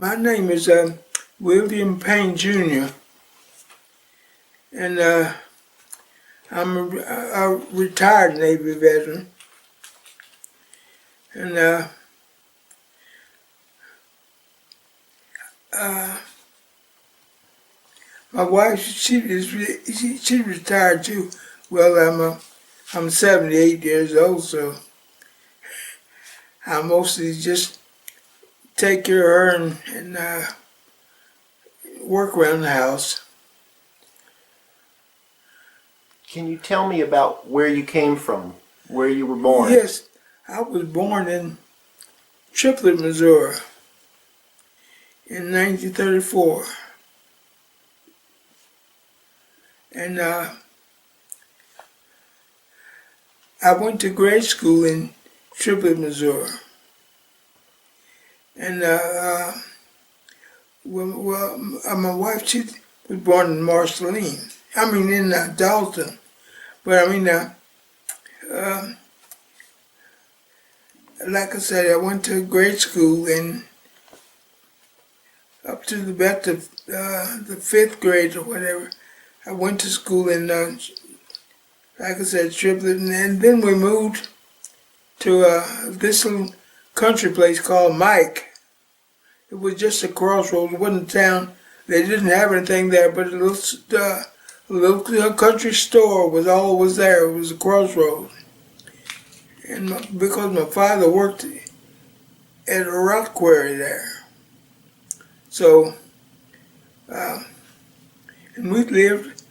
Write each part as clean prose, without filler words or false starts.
My name is William Payne Jr. and I'm a retired Navy veteran. And my wife, she retired too. Well, I'm 78 years old, so I mostly just take care of her and work around the house. Can you tell me about where you came from, where you were born? Yes, I was born in Triplet, Missouri in 1934. And I went to grade school in Triplet, Missouri. And my wife, she was born in Marceline. I mean, in Dalton. But I mean, like I said, I went to grade school and up to about the fifth grade or whatever. I went to school in, like I said, Triplet, and then we moved to this little country place called Mike. It was just a crossroads. It wasn't a town. They didn't have anything there, but a little country store was always there. It was a crossroads. And because my father worked at a rock quarry there. So, and we lived,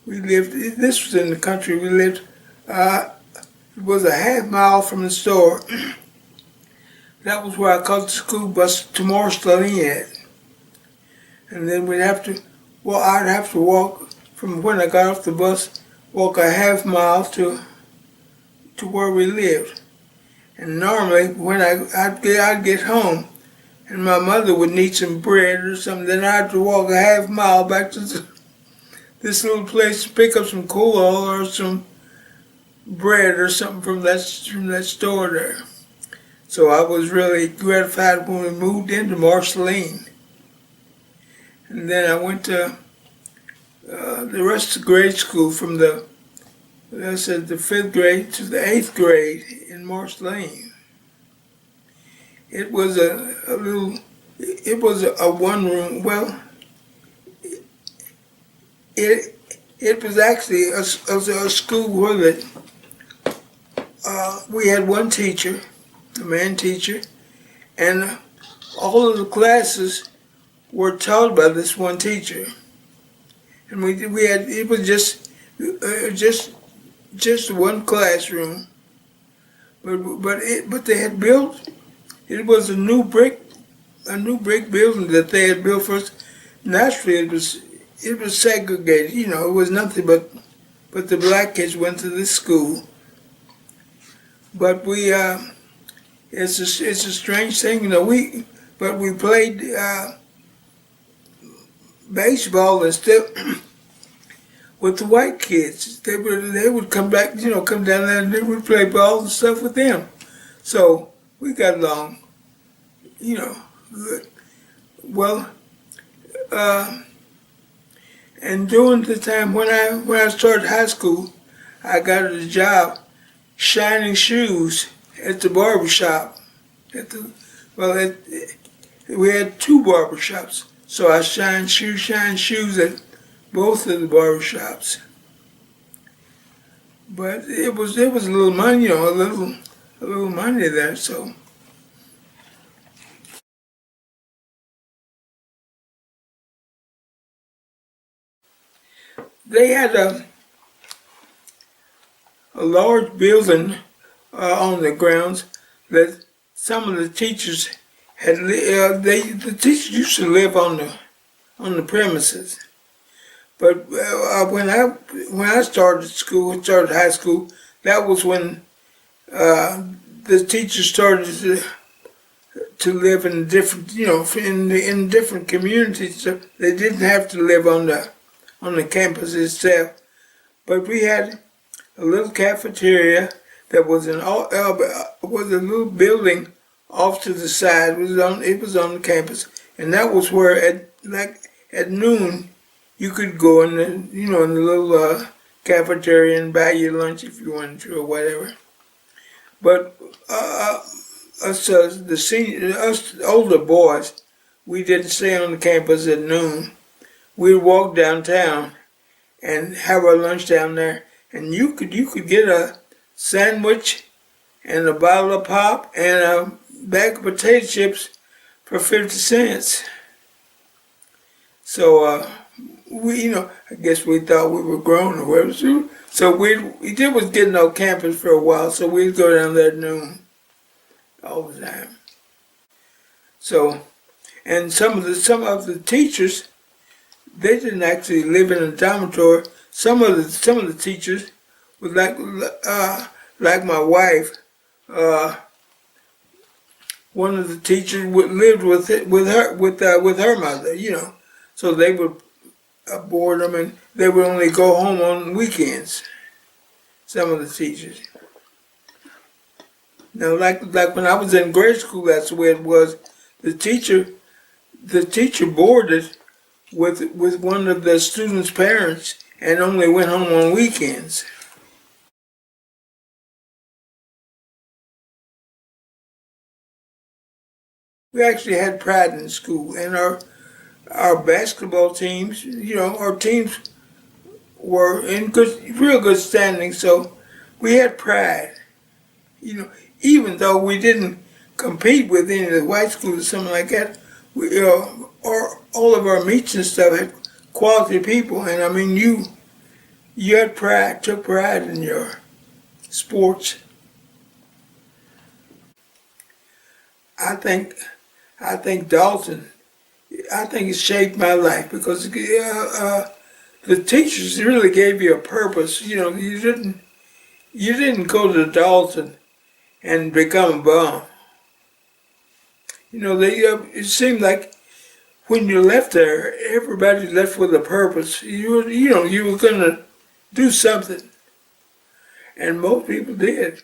this was in the country, we lived, it was a half mile from the store. That was where I caught the school bus to Marceline. And then I'd have to walk from when I got off the bus, walk a half mile to where we lived. And normally when I'd get home and my mother would need some bread or something, then I'd have to walk a half mile back to this little place to pick up some coal or some bread or something from that store there. So I was really gratified when we moved into Marceline. And then I went to the rest of grade school from the fifth grade to the 8th grade in Marceline. It was it was a one room, well, it was actually a school where we had one teacher, a man teacher, and all of the classes were taught by this one teacher. And we had, it was just one classroom, but they had built, it was a new brick building that they had built first. Naturally, it was segregated. You know, it was nothing but the black kids went to this school. But it's a strange thing, you know. We played baseball and stuff with the white kids. They would come back, you know, come down there and they would play ball and stuff with them. So we got along, you know, good. Well, and during the time when I started high school, I got a job shining shoes at the barber shop. We had two barber shops, so I shined shoes at both of the barber shops. But it was a little money, you know, a little money there, so. They had a large building on the grounds that some of the teachers had. The teachers used to live on the premises. But when I started high school, that was when the teachers started to live in different, you know, in different communities. So they didn't have to live on the campus itself. But we had a little cafeteria that was was a little building off to the side. It was on the campus, and that was where at noon you could go in the little cafeteria and buy your lunch if you wanted to or whatever. But us older boys, we didn't stay on the campus at noon. We'd walk downtown and have our lunch down there, and you could get a sandwich and a bottle of pop and a bag of potato chips for 50 cents. So I guess we thought we were grown or whatever. So we did was getting off campus for a while, so we'd go down there at noon all the time. So, and some of the teachers, they didn't actually live in a dormitory. Some of the teachers was like my wife. One of the teachers lived with her mother, so they would board them, and they would only go home on weekends. Some of the teachers. Now, like when I was in grade school, that's the way it was. The teacher boarded with one of the students' parents and only went home on weekends. We actually had pride in school, and our basketball teams, our teams were in real good standing, so we had pride. Even though we didn't compete with any of the white schools or something like that, or all of our meets and stuff had quality people, and I mean you had pride, took pride in your sports. I think Dalton, it shaped my life because the teachers really gave you a purpose. You didn't go to Dalton and become a bum. It seemed like when you left there, everybody left with a purpose. You were gonna do something, and most people did.